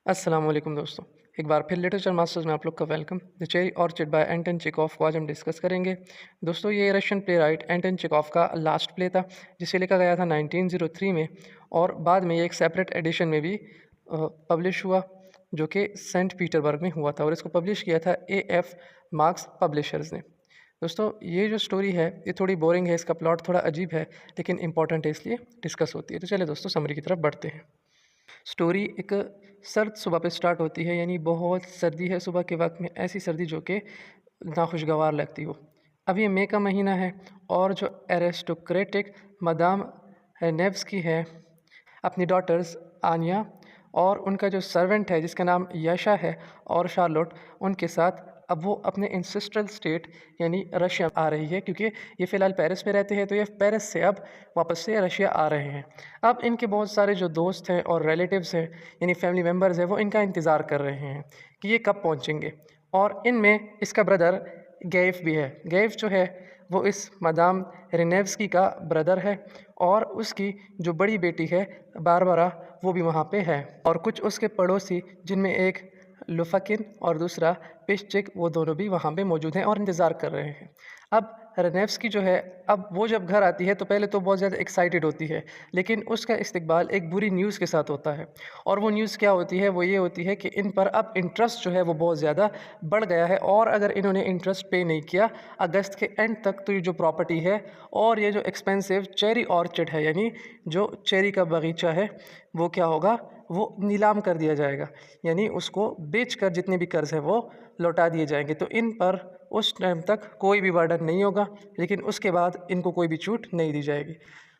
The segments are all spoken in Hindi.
अस्सलाम वालेकुम दोस्तों। एक बार फिर लिटरेचर मास्टर्स में आप लोग का welcome. The cherry orchard by Anton Chekhov को आज हम डिस्कस करेंगे। दोस्तों ये Russian playwright Anton Chekhov का लास्ट प्ले था जिसे लिखा गया था 1903 में, और बाद में ये एक सेपरेट एडिशन में भी पब्लिश हुआ जो कि सेंट पीटरबर्ग में हुआ था, और इसको पब्लिश किया था A.F. मार्क्स पब्लिशर्स ने। दोस्तों ये जो स्टोरी है ये थोड़ी बोरिंग है, इसका प्लॉट थोड़ा अजीब है, लेकिन इंपॉर्टेंट है इसलिए डिस्कस होती है। तो चलिए दोस्तों समरी की तरफ बढ़ते हैं। स्टोरी एक सर्द सुबह पे स्टार्ट होती है, यानी बहुत सर्दी है सुबह के वक्त में, ऐसी सर्दी जो कि नाखुशगवार लगती हो। अब ये मई का महीना है और जो एरिस्टोक्रेटिक मदाम नेव्स्की है अपनी डॉटर्स आनिया और उनका जो सर्वेंट है जिसका नाम यशा है और शार्लोट, उनके साथ अब वो अपने इंसेस्ट्रल स्टेट यानी रशिया आ रही है, क्योंकि ये फ़िलहाल पेरिस में रहते हैं, तो ये पेरिस से अब वापस से रशिया आ रहे हैं। अब इनके बहुत सारे जो दोस्त हैं और रिलेटिव्स हैं यानी फैमिली मेम्बर्स हैं, वो इनका इंतज़ार कर रहे हैं कि ये कब पहुँचेंगे। और इनमें इसका ब्रदर गैफ भी है। गैफ जो है वो इस मदाम रेनेव्स्की का ब्रदर है, और उसकी जो बड़ी बेटी है बारबरा वो भी वहाँ पे है, और कुछ उसके पड़ोसी जिनमें एक लुफकिन और दूसरा पिश्चिक, वो दोनों भी वहाँ पे मौजूद हैं और इंतज़ार कर रहे हैं। अब रेनेव्स्की जो है, अब वो जब घर आती है तो पहले तो बहुत ज़्यादा एक्साइटेड होती है, लेकिन उसका इस्तकबाल एक बुरी न्यूज़ के साथ होता है। और वो न्यूज़ क्या होती है? वो ये होती है कि इन पर अब इंटरेस्ट जो है वो बहुत ज़्यादा बढ़ गया है, और अगर इन्होंने इंटरेस्ट पे नहीं किया अगस्त के एंड तक, तो ये जो प्रॉपर्टी है और ये जो एक्सपेंसिव चेरी ऑर्चिड है यानी जो चेरी का बगीचा है, वो क्या होगा? वो नीलाम कर दिया जाएगा, यानी उसको बेचकर जितने भी कर्ज़ हैं वो लौटा दिए जाएंगे। तो इन पर उस टाइम तक कोई भी बर्डन नहीं होगा, लेकिन उसके बाद इनको कोई भी छूट नहीं दी जाएगी।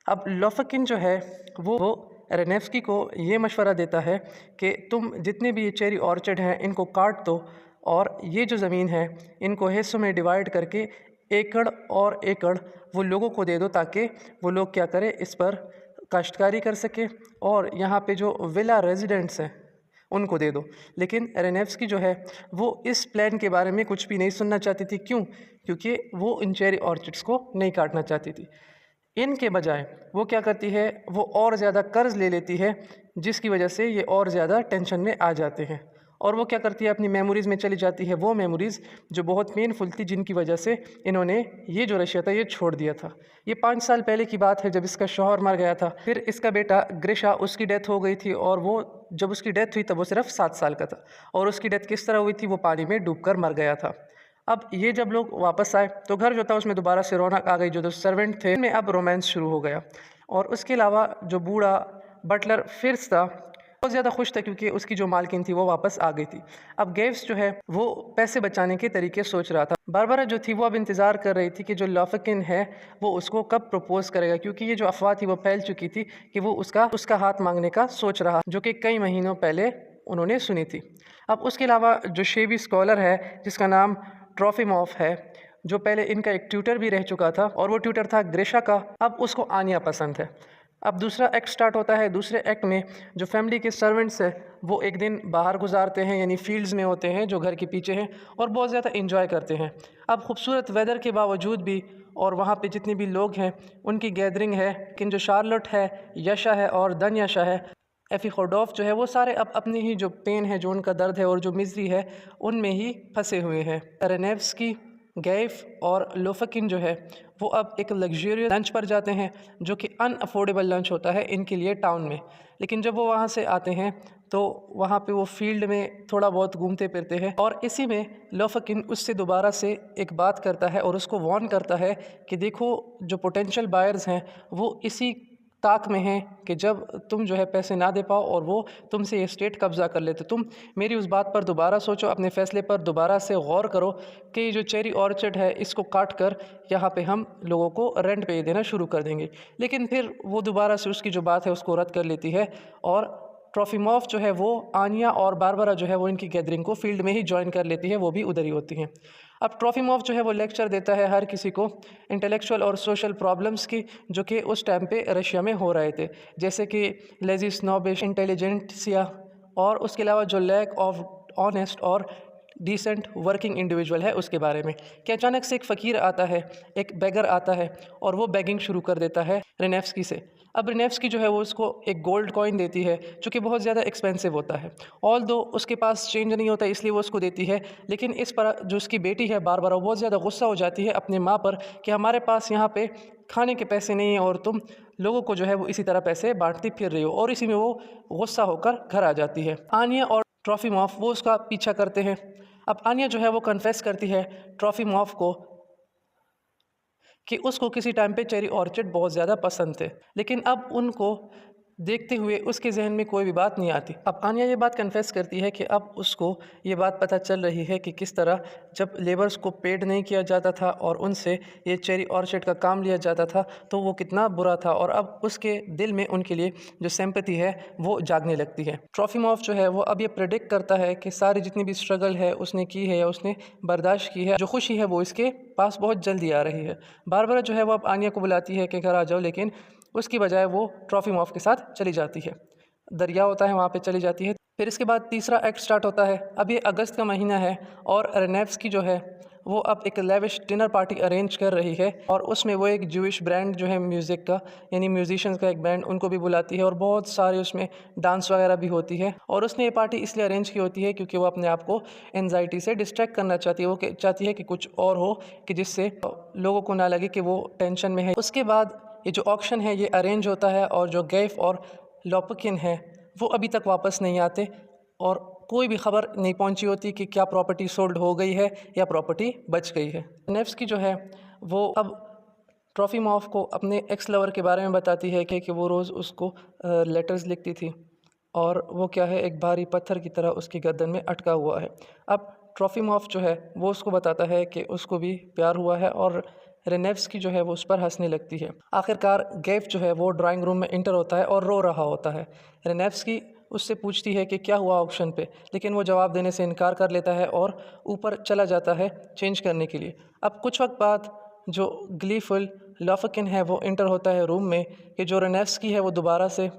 अब लोफकिन जो है वो रेनेव्स्की को ये मशवरा देता है कि तुम जितने भी ये चेरी ऑर्चर्ड हैं इनको काट दो, और ये जो ज़मीन है इनको हिस्सों में डिवाइड करके एकड़ और एकड़ वो लोगों को दे दो, ताकि वो लोग क्या करें, इस पर काश्तकारी कर सके, और यहाँ पे जो विला रेजिडेंट्स हैं उनको दे दो। लेकिन रेनेव्स्की जो है वो इस प्लान के बारे में कुछ भी नहीं सुनना चाहती थी। क्यों? क्योंकि वो इन चेरी ऑर्चिड्स को नहीं काटना चाहती थी। इनके बजाय वो क्या करती है, वो और ज़्यादा कर्ज़ ले लेती है, जिसकी वजह से ये और ज़्यादा टेंशन में आ जाते हैं। और वो क्या करती है, अपनी मेमोरीज़ में चली जाती है, वो मेमोरीज़ जो बहुत पेनफुल थी, जिनकी वजह से इन्होंने ये जो रशिया था ये छोड़ दिया था। ये 5 साल पहले की बात है जब इसका शौहर मर गया था। फिर इसका बेटा ग्रिशा, उसकी डेथ हो गई थी, और वो जब उसकी डेथ हुई तब वो सिर्फ 7 साल का था। और उसकी डेथ किस तरह हुई थी? वो पानी में डूबकर मर गया था। अब ये जब लोग वापस आए तो घर जो था उसमें दोबारा से रौनक आ गई। जो सर्वेंट थे में अब रोमांस शुरू हो गया, और उसके अलावा जो बूढ़ा बटलर फिर्स था बहुत ज़्यादा खुश था, क्योंकि उसकी जो मालकिन थी वो वापस आ गई थी। अब गेव्स जो है वो पैसे बचाने के तरीके सोच रहा था। बारबरा जो थी वो अब इंतज़ार कर रही थी कि जो लोफकिन है वो उसको कब प्रपोज करेगा, क्योंकि ये जो अफवाह थी वो फैल चुकी थी कि वो उसका हाथ मांगने का सोच रहा, जो कि कई महीनों पहले उन्होंने सुनी थी। अब उसके अलावा जो शेबी स्कॉलर है जिसका नाम ट्रॉफिमॉफ है, जो पहले इनका एक ट्यूटर भी रह चुका था, और वो ट्यूटर था ग्रेशा का, अब उसको आनिया पसंद है। अब दूसरा एक्ट स्टार्ट होता है। दूसरे एक्ट में जो फैमिली के सर्वेंट्स हैं वो एक दिन बाहर गुजारते हैं, यानी फील्ड्स में होते हैं जो घर के पीछे हैं, और बहुत ज़्यादा इंजॉय करते हैं। अब खूबसूरत वेदर के बावजूद भी, और वहाँ पे जितने भी लोग हैं उनकी गैदरिंग है, लेकिन जो शार्लोट है, यशा है और दनयशा है, एफ़ी खोडोफ जो है, वो सारे अब अपनी ही जो पेन है, जो उनका दर्द है और जो मिज़री है, उनमें ही फंसे हुए हैं। रेनेव्स्की, गैफ और लोफकिन जो है वो अब एक लग्जरियस लंच पर जाते हैं, जो कि अनअफोर्डेबल लंच होता है इनके लिए टाउन में। लेकिन जब वो वहाँ से आते हैं तो वहाँ पे वो फील्ड में थोड़ा बहुत घूमते फिरते हैं, और इसी में लोफकिन उससे दोबारा से एक बात करता है और उसको वार्न करता है कि देखो, जो पोटेंशियल बायर्स हैं वो इसी ताक में हैं कि जब तुम जो है पैसे ना दे पाओ और वो तुमसे ये स्टेट कब्ज़ा कर ले, तो तुम मेरी उस बात पर दोबारा सोचो, अपने फ़ैसले पर दोबारा से गौर करो कि ये जो चेरी ऑर्चर्ड है इसको काट कर यहाँ पे हम लोगों को रेंट पे देना शुरू कर देंगे। लेकिन फिर वो दोबारा से उसकी जो बात है उसको रद्द कर लेती है, और ट्रॉफिमॉफ जो है वो आनिया और बारबरा जो है वो इनकी गैदरिंग को फील्ड में ही ज्वाइन कर लेती है, वो भी उधर ही होती हैं। अब ट्रॉफिमॉफ जो है वो लेक्चर देता है हर किसी को इंटेलेक्चुअल और सोशल प्रॉब्लम्स की, जो कि उस टाइम पे रशिया में हो रहे थे, जैसे कि लेजी स्नॉबिश इंटेलिजेंसिया, और उसके अलावा जो लैक ऑफ ऑनेस्ट और डिसेंट वर्किंग इंडिविजुअल है उसके बारे में कि अचानक से एक फ़कीर आता है, एक बेगर आता है और वो बेगिंग शुरू कर देता है रेनेफ्स्की से। अब रेनेफ्स्की जो है वो उसको एक गोल्ड कॉइन देती है जो कि बहुत ज़्यादा एक्सपेंसिव होता है। ऑल्दो उसके पास चेंज नहीं होता इसलिए वो उसको देती है, लेकिन इस पर जो उसकी बेटी है बारबरा वो बहुत ज़्यादा गुस्सा हो जाती है अपनी माँ पर कि हमारे पास यहाँ पे खाने के पैसे नहीं हैं और तुम लोगों को जो है वो इसी तरह पैसे बांटती फिर रही हो, और इसी में वो गुस्सा होकर घर आ जाती है। आनिया और ट्रॉफीमॉफ वो उसका पीछा करते हैं। अब आनिया जो है वो कन्फेस करती है ट्रॉफीमॉफ को कि उसको किसी टाइम पे चेरी ऑर्चिड बहुत ज़्यादा पसंद थे, लेकिन अब उनको देखते हुए उसके जहन में कोई भी बात नहीं आती। अब आनिया ये बात कन्फेस करती है कि अब उसको ये बात पता चल रही है कि किस तरह जब लेबर्स को पेड नहीं किया जाता था और उनसे ये चेरी ऑर्चिड का काम लिया जाता था तो वो कितना बुरा था, और अब उसके दिल में उनके लिए जो सिंपैथी है वो जागने लगती है। ट्रॉफीमॉफ जो है वो अब ये प्रेडिक्ट करता है कि सारी जितनी भी स्ट्रगल है उसने की है या उसने बर्दाश्त की है, जो खुशी है वो इसके पास बहुत जल्दी आ रही है। बारबरा जो है वो अब आनिया को बुलाती है कि घर आ जाओ, लेकिन उसकी बजाय वो ट्रॉफीमॉफ के साथ चली जाती है। दरिया होता है वहाँ पे चली जाती है। फिर इसके बाद तीसरा एक्ट स्टार्ट होता है। अब ये अगस्त का महीना है और रेनेफ्स्की जो है वो अब एक लेविश डिनर पार्टी अरेंज कर रही है, और उसमें वो एक जूइश बैंड जो है म्यूज़िक का, यानी म्यूजिशियंस का एक बैंड, उनको भी बुलाती है और बहुत सारे उसमें डांस वगैरह भी होती है। और उसने ये पार्टी इसलिए अरेंज की होती है क्योंकि वो अपने आप को एनजाइटी से डिस्ट्रैक्ट करना चाहती है। वो चाहती है कि कुछ और हो कि जिससे लोगों को ना लगे कि वो टेंशन में है। उसके बाद ये जो ऑक्शन है ये अरेंज होता है, और जो गैफ और लोपकिन है वो अभी तक वापस नहीं आते और कोई भी खबर नहीं पहुंची होती कि क्या प्रॉपर्टी सोल्ड हो गई है या प्रॉपर्टी बच गई है। नेफ्स्की जो है वो अब ट्रॉफीमॉफ को अपने एक्स लवर के बारे में बताती है कि वो रोज़ उसको लेटर्स लिखती थी और वो क्या है एक भारी पत्थर की तरह उसकी गर्दन में अटका हुआ है। अब ट्रॉफीमॉफ जो है वो उसको बताता है कि उसको भी प्यार हुआ है, और रेनेफ्स्की जो है वो उस पर हंसने लगती है। आखिरकार गैफ जो है वो ड्राइंग रूम में इंटर होता है और रो रहा होता है। रेनेफ्स्की उससे पूछती है कि क्या हुआ ऑक्शन पे, लेकिन वो जवाब देने से इनकार कर लेता है और ऊपर चला जाता है चेंज करने के लिए। अब कुछ वक्त बाद जो ग्लीफुल लॉफकिन है वो इंटर होता है रूम में कि जो रेनेफ्स्की है वो दोबारा से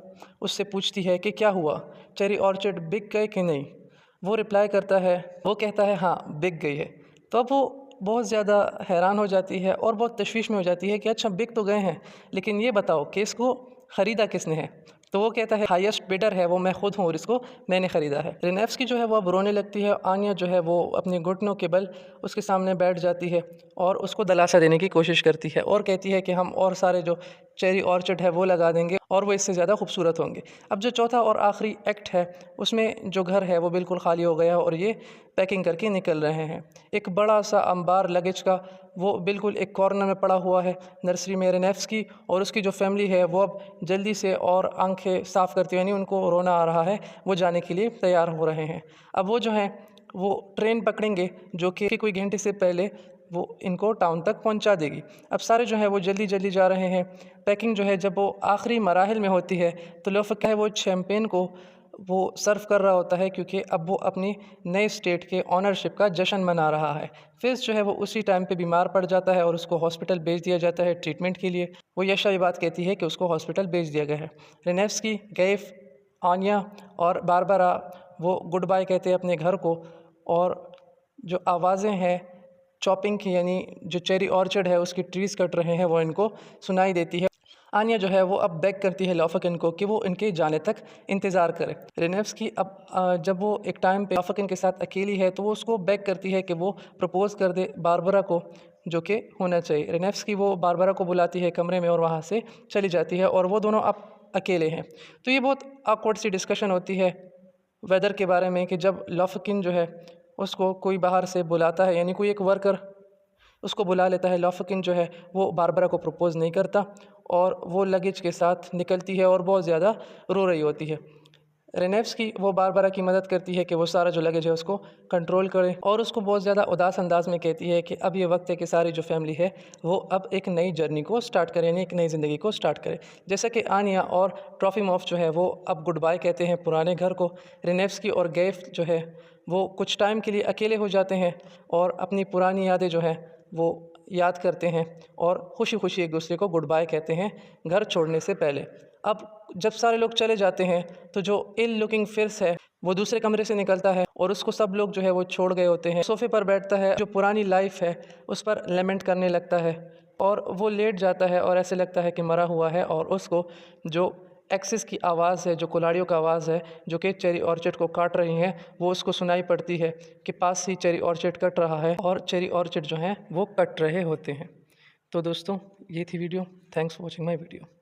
उससे पूछती है कि क्या हुआ, चेरी ऑर्चिड बिक गए कि नहीं। वो रिप्लाई करता है, वो कहता है हाँ बिक गई है। तो अब वो बहुत ज़्यादा हैरान हो जाती है और बहुत तशवीश में हो जाती है कि अच्छा बिक तो गए हैं, लेकिन ये बताओ कि इसको ख़रीदा किसने है। तो वो कहता है हाईएस्ट बिडर है वो मैं खुद हूँ और इसको मैंने ख़रीदा है। रेनेफ्स्की जो है वो अब रोने लगती है। आनिया जो है वो अपने घुटनों के बल उसके सामने बैठ जाती है और उसको दिलासा देने की कोशिश करती है और कहती है कि हम और सारे जो चेरी ऑर्चिड है वो लगा देंगे और वो इससे ज़्यादा खूबसूरत होंगे। अब जो चौथा और आखिरी एक्ट है उसमें जो घर है वो बिल्कुल खाली हो गया है और ये पैकिंग करके निकल रहे हैं। एक बड़ा सा अंबार लगेज का वो बिल्कुल एक कॉर्नर में पड़ा हुआ है नर्सरी में। रेनेफ्स्की और उसकी जो फैमिली है वो अब जल्दी से और आंखें साफ़ करती हुई, यानी उनको रोना आ रहा है, वो जाने के लिए तैयार हो रहे हैं। अब वो जो हैं वो ट्रेन पकड़ेंगे जो कि कोई घंटे से पहले वो इनको टाउन तक पहुंचा देगी। अब सारे जो है वो जल्दी जल्दी जा रहे हैं। पैकिंग जो है जब वो आखिरी मराहिल में होती है तो लोफक है वो शैम्पेन को वो सर्व कर रहा होता है क्योंकि अब वो अपनी नए स्टेट के ऑनरशिप का जश्न मना रहा है। फिज़ जो है वो उसी टाइम पे बीमार पड़ जाता है और उसको हॉस्पिटल भेज दिया जाता है ट्रीटमेंट के लिए। वो यशा ये बात कहती है कि उसको हॉस्पिटल भेज दिया गया है। रेनेफ्स्की, गैफ, आनिया और बारबरा वो गुड बाय कहते हैं अपने घर को, और जो आवाज़ें हैं चॉपिंग की, यानी जो चेरी ऑर्चर्ड है उसकी ट्रीज़ कट रहे हैं, वो इनको सुनाई देती है। आनिया जो है वो अब बेग करती है लोफकिन को कि वो इनके जाने तक इंतज़ार करे। रेनेफ्स्की अब जब वो एक टाइम पे लोफकिन के साथ अकेली है तो वो उसको बेग करती है कि वो प्रपोज़ कर दे बारबरा को, जो कि होना चाहिए। रेनेफ्स्की वो बारबरा को बुलाती है कमरे में और वहाँ से चली जाती है और वो दोनों अब अकेले हैं। तो ये बहुत ऑकवर्ड सी डिस्कशन होती है वेदर के बारे में कि जब लोफकिन जो है उसको कोई बाहर से बुलाता है, यानी कोई एक वर्कर उसको बुला लेता है। लोफकिन जो है वो बारबरा को प्रपोज़ नहीं करता और वो लगेज के साथ निकलती है और बहुत ज़्यादा रो रही होती है। रेनेफ्स्की वो बारबरा की मदद करती है कि वो सारा जो लगेज है उसको कंट्रोल करे और उसको बहुत ज़्यादा उदास अंदाज में कहती है कि अब ये वक्त है कि सारी जो फैमिली है वो अब एक नई जर्नी को स्टार्ट करे, यानी एक नई ज़िंदगी को स्टार्ट करे। जैसा कि आनिया और ट्रॉफीमॉफ जो है वो अब गुड बाय कहते हैं पुराने घर को। रेनेफ्स्की और गैफ जो है वो कुछ टाइम के लिए अकेले हो जाते हैं और अपनी पुरानी यादें जो हैं वो याद करते हैं और खुशी खुशी एक दूसरे को गुड बाय कहते हैं घर छोड़ने से पहले। अब जब सारे लोग चले जाते हैं तो जो इल लुकिंग फिर्स है वो दूसरे कमरे से निकलता है और उसको सब लोग जो है वो छोड़ गए होते हैं। सोफ़े पर बैठता है, जो पुरानी लाइफ है उस पर लेमेंट करने लगता है और वो लेट जाता है और ऐसे लगता है कि मरा हुआ है। और उसको जो एक्सिस की आवाज़ है, जो कुल्हाड़ियों का आवाज़ है जो कि चेरी ऑर्चर्ड को काट रही हैं, वो उसको सुनाई पड़ती है कि पास ही चेरी ऑर्चर्ड कट रहा है और चेरी ऑर्चर्ड जो हैं वो कट रहे होते हैं। तो दोस्तों ये थी video. Thanks for watching my video.